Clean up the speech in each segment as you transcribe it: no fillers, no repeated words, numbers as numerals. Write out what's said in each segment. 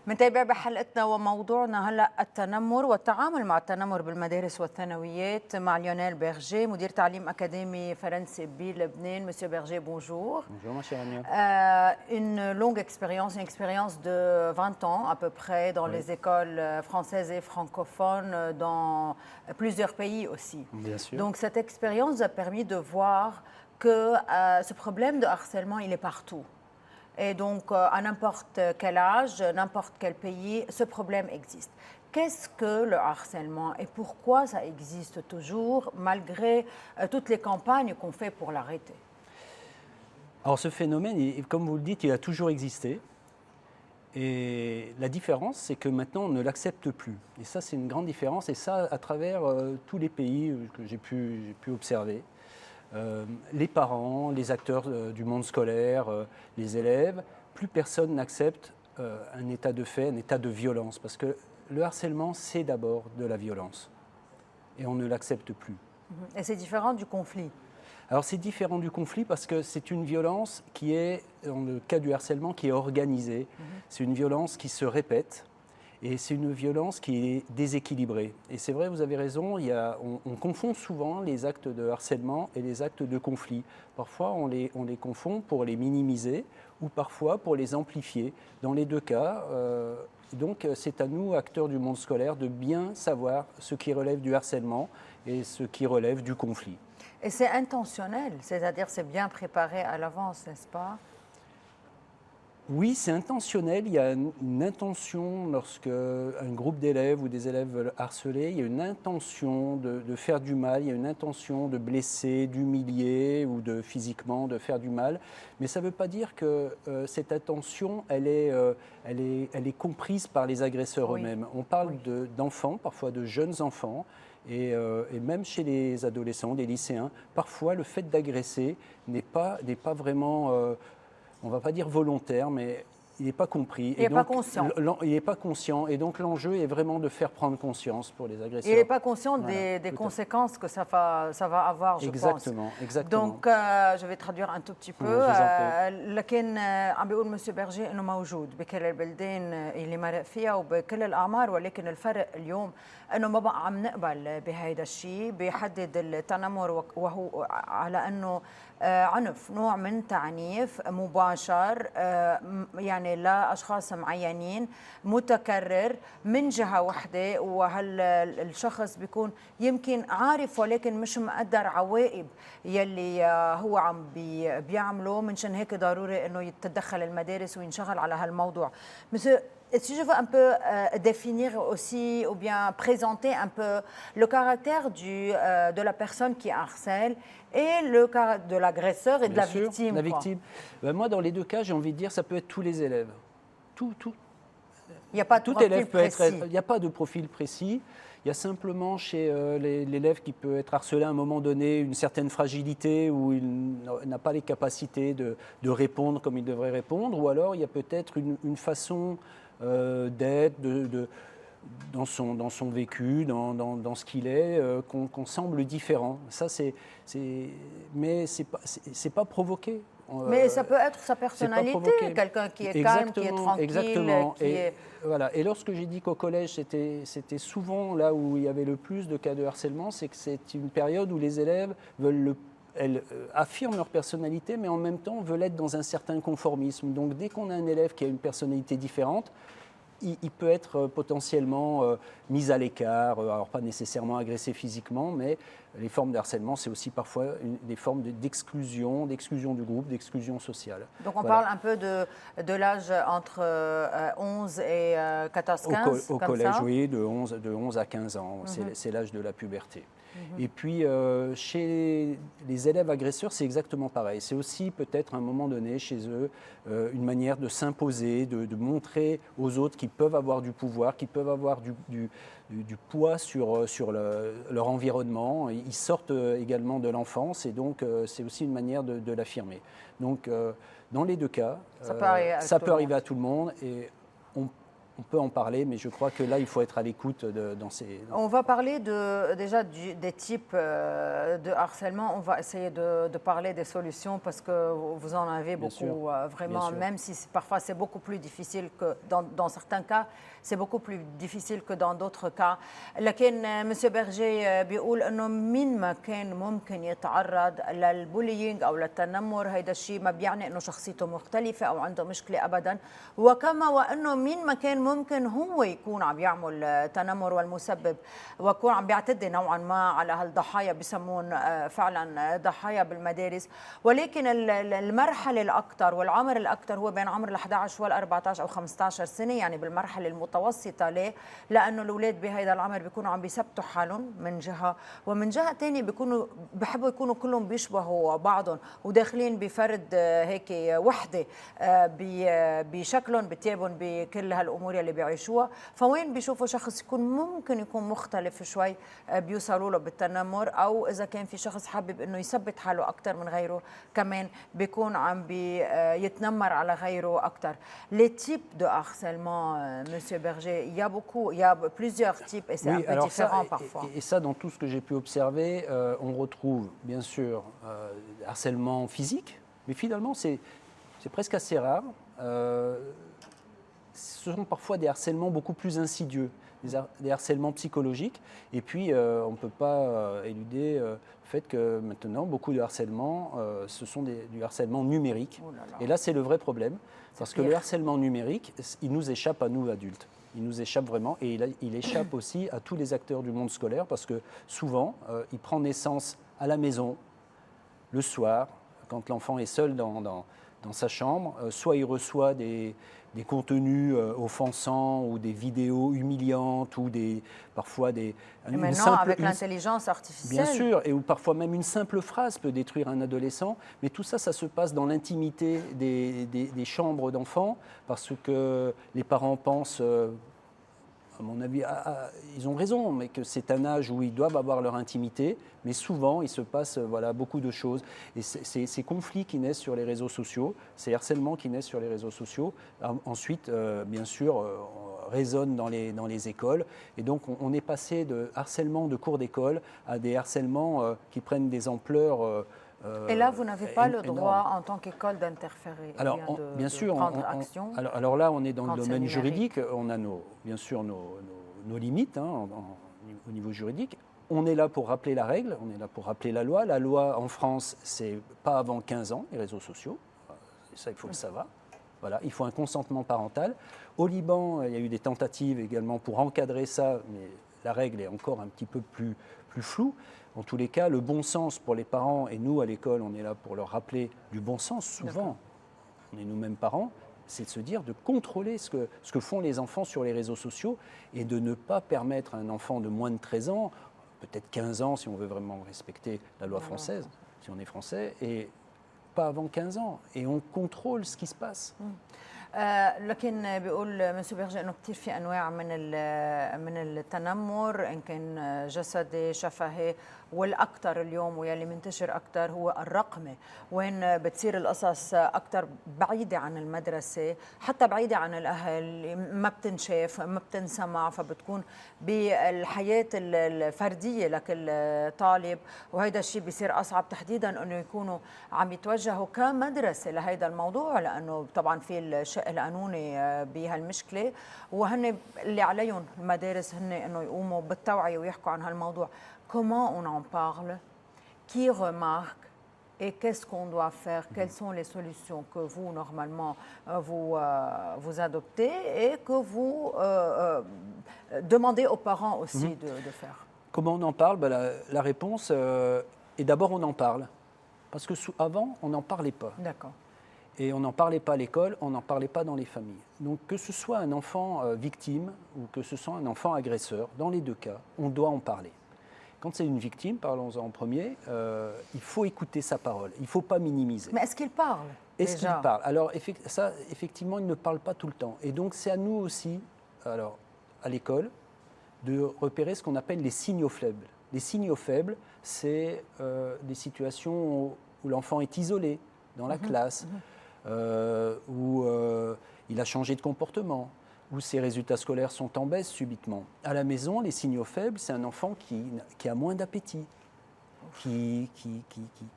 منتابع بحلقتنا وموضوعنا هلا التنمر والتعامل مع التنمر بالمدارس والثانويات مع ليونيل بيرجي مدير تعليم أكاديمي فرنسي بلبنان. Monsieur Berger, bonjour. Bonjour ma chère Ania. Une longue expérience, une expérience de 20 ans à peu près dans les écoles françaises et francophones dans plusieurs pays aussi. Bien sûr. Donc cette expérience a permis de voir que ce problème de harcèlement, il est partout. Et donc, à n'importe quel âge, n'importe quel pays, ce problème existe. Qu'est-ce que le harcèlement et pourquoi ça existe toujours malgré toutes les campagnes qu'on fait pour l'arrêter? Alors ce phénomène, comme vous le dites, il a toujours existé. Et la différence, c'est que maintenant, on ne l'accepte plus. Et ça, c'est une grande différence. Et ça, à travers tous les pays que j'ai pu observer. Les parents, les acteurs du monde scolaire, les élèves, plus personne n'accepte un état de fait, un état de violence. Parce que le harcèlement, c'est d'abord de la violence. Et on ne l'accepte plus. Et c'est différent du conflit? Alors c'est différent du conflit parce que c'est une violence qui est, dans le cas du harcèlement, qui est organisée. C'est une violence qui se répète. Et c'est une violence qui est déséquilibrée. Et c'est vrai, vous avez raison, on confond souvent les actes de harcèlement et les actes de conflit. Parfois, on les confond pour les minimiser ou parfois pour les amplifier. Dans les deux cas, donc c'est à nous, acteurs du monde scolaire, de bien savoir ce qui relève du harcèlement et ce qui relève du conflit. Et c'est intentionnel, c'est-à-dire c'est bien préparé à l'avance, n'est-ce pas? Oui, c'est intentionnel. Il y a une intention lorsque un groupe d'élèves ou des élèves veulent harceler. Il y a une intention de faire du mal. Il y a une intention de blesser, d'humilier ou de physiquement de faire du mal. Mais ça ne veut pas dire que cette intention, elle est comprise par les agresseurs eux-mêmes. On parle d'enfants, parfois de jeunes enfants. Et même chez les adolescents, les lycéens, parfois le fait d'agresser n'est pas vraiment... on ne va pas dire volontaire, mais il n'est pas compris. Il n'est pas conscient. Il n'est pas conscient. Et donc l'enjeu est vraiment de faire prendre conscience pour les agresseurs. Il n'est pas conscient des conséquences que ça va avoir, je pense. Exactement. Donc, je vais traduire un tout petit peu. لكن عم بيقول مسيو بيرجي انه موجود بكل البلدان اللي مرق فيها وبكل الاعمار، ولكن الفرق اليوم انه ما بقى عم نقبل بهيدا الشيء. بيحدد التنمر وهو على انه عنف، نوع من تعنيف مباشر يعني لاشخاص معينين متكرر من جهه واحده، وهالشخص بيكون يمكن عارف ولكن مش مقدر عواقب يلي هو عم بيعمله. منشان هيك ضروري انه يتدخل المدارس وينشغل على هالموضوع. Monsieur, si je veux un peu définir aussi ou bien présenter un peu le caractère de la personne qui harcèle et le caractère de l'agresseur et de la victime. La victime. Ben moi, dans les deux cas, j'ai envie de dire, ça peut être tous les élèves. Tout Il n'y a pas de profil précis. Il n'y a pas de profil précis. Il y a simplement chez l'élève qui peut être harcelé à un moment donné une certaine fragilité où il n'a pas les capacités de répondre comme il devrait répondre, ou alors il y a peut-être une façon d'être, dans son vécu, dans ce qu'il est, qu'on semble différent. Ça, mais c'est pas provoqué. Mais ça peut être sa personnalité, quelqu'un qui est calme, qui est tranquille. Exactement. Voilà. Et lorsque j'ai dit qu'au collège, c'était souvent là où il y avait le plus de cas de harcèlement, c'est que c'est une période où les élèves elles affirment leur personnalité, mais en même temps veulent être dans un certain conformisme. Donc dès qu'on a un élève qui a une personnalité différente, il peut être potentiellement mis à l'écart, alors pas nécessairement agressé physiquement, mais les formes de harcèlement, c'est aussi parfois des formes d'exclusion du groupe, d'exclusion sociale. Donc on parle un peu de l'âge entre 11 et 14-15 au collège, oui, de 11 à 15 ans, c'est l'âge de la puberté. Et puis, chez les élèves agresseurs, c'est exactement pareil. C'est aussi peut-être à un moment donné, chez eux, une manière de s'imposer, de montrer aux autres qu'ils peuvent avoir du pouvoir, qu'ils peuvent avoir du poids sur leur environnement. Ils sortent également de l'enfance et donc c'est aussi une manière de l'affirmer. Donc, dans les deux cas, ça peut arriver à tout le monde et on peut en parler, mais je crois que là, il faut être à l'écoute dans ces... On va parler déjà des types de harcèlement. On va essayer de parler des solutions parce que vous en avez Bien sûr. beaucoup, vraiment, Bien sûr. même si parfois c'est beaucoup plus difficile que dans certains cas, c'est beaucoup plus difficile que dans d'autres cas. لكن مسيو بيرجي بيقول انه مين ما كان ممكن يتعرض للبولينج او للتنمر، هيدا الشيء ما بيعني انه شخصيته مختلفه او عنده مشكله ابدا، وكما وانه مين ما كان ممكن هو يكون عم يعمل تنمر والمسبب ويكون عم بيعتدي نوعا ما على هالضحايا، بسمون فعلا ضحايا بالمدارس. ولكن المرحله الاكثر والعمر الاكثر هو بين عمر ال 11 وال 14 او 15 سنه، يعني بالمرحله المتوسطه. ليه؟ لانه الاولاد بهذا العمر بيكونوا عم بيثبتوا حالهم من جهه، ومن جهه ثانيه بحبوا يكونوا كلهم بيشبهوا بعضهم وداخلين بفرد هيك وحده بشكلهم بتيابهم بكل هالامور اللي بيعيشوها. فوين بيشوفوا شخص يكون ممكن يكون مختلف شوي بيوصلوا له بالتنمر، او اذا كان في شخص حابب انه يثبت حاله اكثر من غيره كمان بيكون عم بيتنمر على غيره اكثر. Les types de harcèlement, Monsieur Berger, il y a plusieurs types et c'est un peu différent parfois. Et ça, dans tout ce que j'ai pu observer, on retrouve bien sûr harcèlement physique, mais finalement c'est presque assez rare. Ce sont parfois des harcèlements beaucoup plus insidieux, des harcèlements psychologiques. Et puis, on ne peut pas éluder le fait que maintenant, beaucoup de harcèlements, ce sont du harcèlement numérique. Oh là là. Et là, c'est le vrai problème, parce que le harcèlement numérique, il nous échappe à nous adultes. Il nous échappe vraiment, et il échappe aussi à tous les acteurs du monde scolaire, parce que souvent, il prend naissance à la maison, le soir, quand l'enfant est seul dans sa chambre. Soit il reçoit des contenus offensants ou des vidéos humiliantes ou parfois des... Et maintenant, avec l'intelligence artificielle... Bien sûr, et où parfois même une simple phrase peut détruire un adolescent. Mais tout ça, ça se passe dans l'intimité des chambres d'enfants, parce que les parents pensent... à mon avis, ils ont raison, mais que c'est un âge où ils doivent avoir leur intimité, mais souvent il se passe beaucoup de choses. Et ces conflits qui naissent sur les réseaux sociaux, ces harcèlements qui naissent sur les réseaux sociaux, ensuite, bien sûr, résonnent dans les écoles. Et donc on est passé de harcèlement de cours d'école à des harcèlements qui prennent des ampleurs... Et là, vous n'avez pas le droit, en tant qu'école, d'interférer, bien sûr, prendre action. Alors là, on est dans le domaine juridique. On a bien sûr nos limites au niveau juridique. On est là pour rappeler la règle, on est là pour rappeler la loi. La loi en France, c'est pas avant 15 ans, les réseaux sociaux. Ça, il faut le savoir. Voilà, il faut un consentement parental. Au Liban, il y a eu des tentatives également pour encadrer ça, mais la règle est encore un petit peu plus floue. En tous les cas, le bon sens pour les parents, et nous à l'école, on est là pour leur rappeler du bon sens, souvent, on est nous-mêmes parents, c'est de se dire de contrôler ce que font les enfants sur les réseaux sociaux et de ne pas permettre à un enfant de moins de 13 ans, peut-être 15 ans si on veut vraiment respecter la loi française, si on est français, et pas avant 15 ans. Et on contrôle ce qui se passe. لكن بيقول مسيو بيرجي انه كثير في انواع من التنمر، ان كان جسدي شفهي، والاكثر اليوم واللي منتشر اكثر هو الرقمي، وين بتصير القصص اكثر بعيده عن المدرسه، حتى بعيده عن الاهل، ما بتنشاف ما بتنسمع، فبتكون بالحياه الفرديه لكل طالب. وهذا الشيء بيصير اصعب تحديدا انه يكونوا عم يتوجهوا كمدرسه لهذا الموضوع، لانه طبعا في الشق القانوني بهالمشكله، وهن اللي عليهم المدارس هن انه يقوموا بالتوعيه ويحكوا عن هالموضوع. Comment on en parle? Qui remarque? Et qu'est-ce qu'on doit faire? Quelles sont les solutions que vous, normalement, vous adoptez et que vous demandez aux parents aussi de faire? Comment on en parle? La réponse est d'abord on en parle. Parce que avant, on n'en parlait pas. D'accord. Et on n'en parlait pas à l'école, on n'en parlait pas dans les familles. Donc que ce soit un enfant victime ou que ce soit un enfant agresseur, dans les deux cas, on doit en parler. Quand c'est une victime, parlons-en en premier, il faut écouter sa parole, il ne faut pas minimiser. Mais est-ce qu'il parle? Est-ce qu'il parle? Alors ça, effectivement, il ne parle pas tout le temps. Et donc c'est à nous aussi, alors, à l'école, de repérer ce qu'on appelle les signaux faibles. Les signaux faibles, c'est des situations où l'enfant est isolé dans la classe, où il a changé de comportement, où ses résultats scolaires sont en baisse subitement. À la maison, les signaux faibles, c'est un enfant qui a moins d'appétit, qui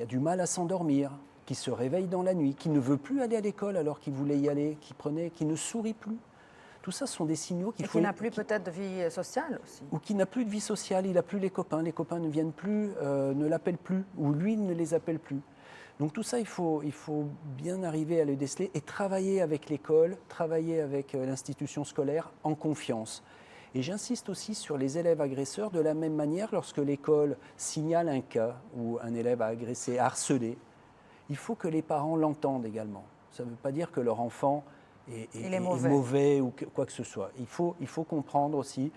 a du mal à s'endormir, qui se réveille dans la nuit, qui ne veut plus aller à l'école alors qu'il voulait y aller, qui ne sourit plus. Tout ça sont des signaux qu'il faut... Qui n'a plus peut-être de vie sociale aussi. Ou qui n'a plus de vie sociale, il n'a plus les copains ne viennent plus, ne l'appellent plus, ou lui ne les appelle plus. Donc tout ça, il faut bien arriver à le déceler et travailler avec l'école, travailler avec l'institution scolaire en confiance. Et j'insiste aussi sur les élèves agresseurs de la même manière lorsque l'école signale un cas où un élève a agressé, harcelé. Il faut que les parents l'entendent également. Ça ne veut pas dire que leur enfant est mauvais ou quoi que ce soit. Il faut comprendre aussi,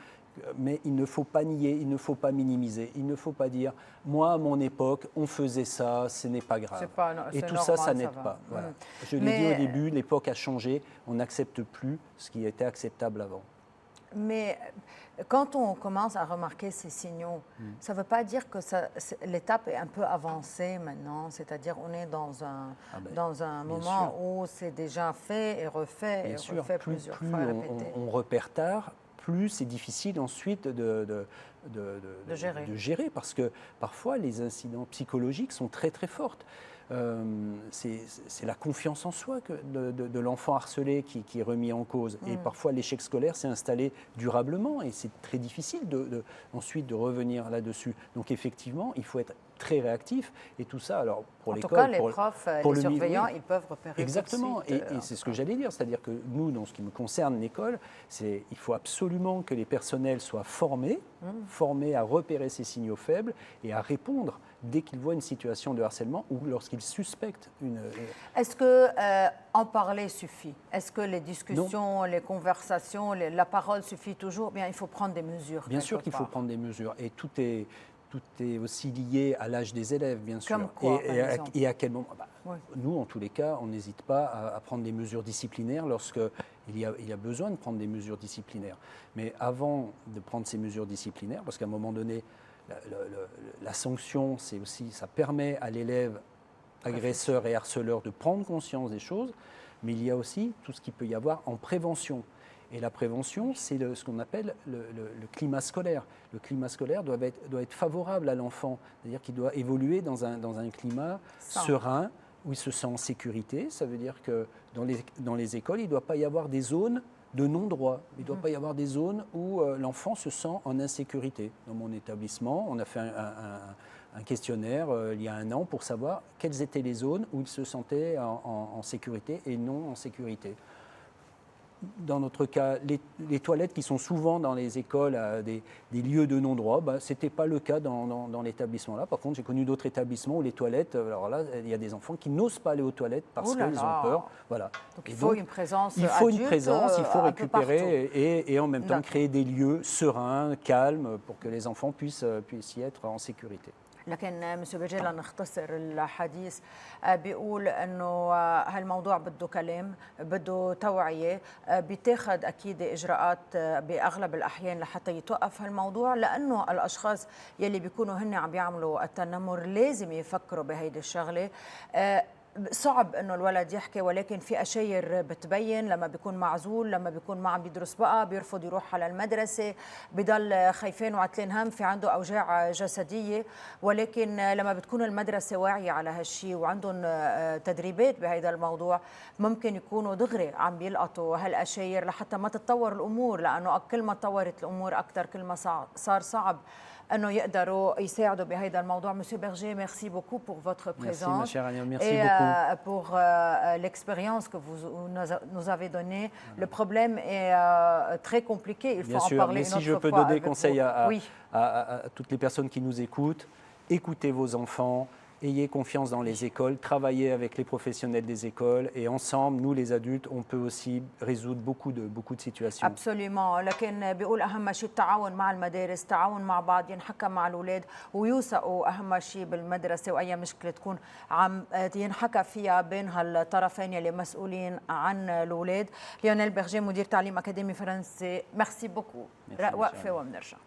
mais il ne faut pas nier, il ne faut pas minimiser, il ne faut pas dire « moi, à mon époque, on faisait ça, ce n'est pas grave ». Et tout normal, ça n'aide pas. Voilà. Je l'ai dit au début, l'époque a changé, on n'accepte plus ce qui était acceptable avant. Mais quand on commence à remarquer ces signaux, ça ne veut pas dire que l'étape est un peu avancée maintenant, c'est-à-dire on est dans un moment où c'est déjà fait et refait plusieurs fois, répété. On repère tard, plus c'est difficile ensuite de gérer, parce que parfois les incidents psychologiques sont très très forts. C'est la confiance en soi de l'enfant harcelé qui est remis en cause. Et parfois, l'échec scolaire s'est installé durablement et c'est très difficile ensuite de revenir là-dessus. Donc effectivement, il faut être très réactif et tout ça. Alors pour l'école, en tout cas, les profs, les surveillants, ils peuvent repérer. Exactement. Tout de suite, et c'est ce que j'allais dire, c'est-à-dire que nous, dans ce qui me concerne, l'école, il faut absolument que les personnels soient formés à repérer ces signaux faibles et à répondre dès qu'ils voient une situation de harcèlement ou lorsqu'ils suspectent une... Est-ce que en parler suffit? Est-ce que les discussions, les conversations, la parole suffit toujours? Bien, il faut prendre des mesures. Bien sûr qu'il faut prendre des mesures. Et tout est aussi lié à l'âge des élèves, bien sûr. Comme quoi, et à quel moment Nous, en tous les cas, on n'hésite pas à prendre des mesures disciplinaires lorsqu'il y a besoin de prendre des mesures disciplinaires. Mais avant de prendre ces mesures disciplinaires, parce qu'à un moment donné, la sanction, ça permet à l'élève agresseur et harceleur de prendre conscience des choses, mais il y a aussi tout ce qu'il peut y avoir en prévention. Et la prévention, c'est ce qu'on appelle le climat scolaire. Le climat scolaire doit être favorable à l'enfant, c'est-à-dire qu'il doit évoluer dans un climat serein, où il se sent en sécurité. Ça veut dire que dans les écoles, il ne doit pas y avoir des zones de non-droit. Il ne doit pas y avoir des zones où l'enfant se sent en insécurité. Dans mon établissement, on a fait un questionnaire il y a 1 an pour savoir quelles étaient les zones où il se sentait en sécurité et non en sécurité. Dans notre cas, les toilettes qui sont souvent dans les écoles des lieux de non-droit, ce n'était pas le cas dans l'établissement-là. Par contre, j'ai connu d'autres établissements où les toilettes, alors là, il y a des enfants qui n'osent pas aller aux toilettes parce qu'ils ont peur. Voilà. Donc il faut une présence il faut une présence, il faut récupérer et en même temps créer des lieux sereins, calmes, pour que les enfants puissent y être en sécurité. لكن مسيو بيجي لنختصر الحديث بيقول انه هالموضوع بده كلام بده توعيه بيتاخذ اكيد اجراءات باغلب الاحيان لحتى يتوقف هالموضوع لانه الاشخاص يلي بيكونوا هن عم يعملوا التنمر لازم يفكروا بهيدي الشغله صعب انه الولد يحكي ولكن في اشاير بتبين لما بيكون معزول لما بيكون ما عم بيدرس بقى بيرفض يروح على المدرسه بضل خايفين وعتلين هم في عنده اوجاع جسديه ولكن لما بتكون المدرسه واعيه على هالشيء وعندهم تدريبات بهذا الموضوع ممكن يكونوا دغري عم بيلقطوا هالاشاير لحتى ما تتطور الامور لانه كل ما تطورت الامور اكثر كل ما صار صعب أنه يقدروا يساعدوا بهذا الموضوع. Monsieur Berger, merci beaucoup pour votre présence. Merci, ma chère Ania, merci beaucoup. Et pour l'expérience que vous nous avez donnée. Le problème est très compliqué, il faut en parler une autre fois. Mais si je peux donner conseil à toutes les personnes qui nous écoutent, écoutez vos enfants, ayez confiance dans les écoles, travaillez avec les professionnels des écoles et ensemble, nous les adultes, on peut aussi résoudre beaucoup de situations. Absolument. لكن بيقول أهم شيء التعاون مع المدارس، التعاون مع بعض، ينحكى مع الأولاد ويوثقوا أهم شيء بالمدرسة وأي مشكلة تكون عم ينحكى فيها بين هالطرفين يلي مسؤولين عن الأولاد. ليونيل بيرجي مدير تعليم أكاديمي فرنسي، ميرسي بوكو. وقفة وبنرجع.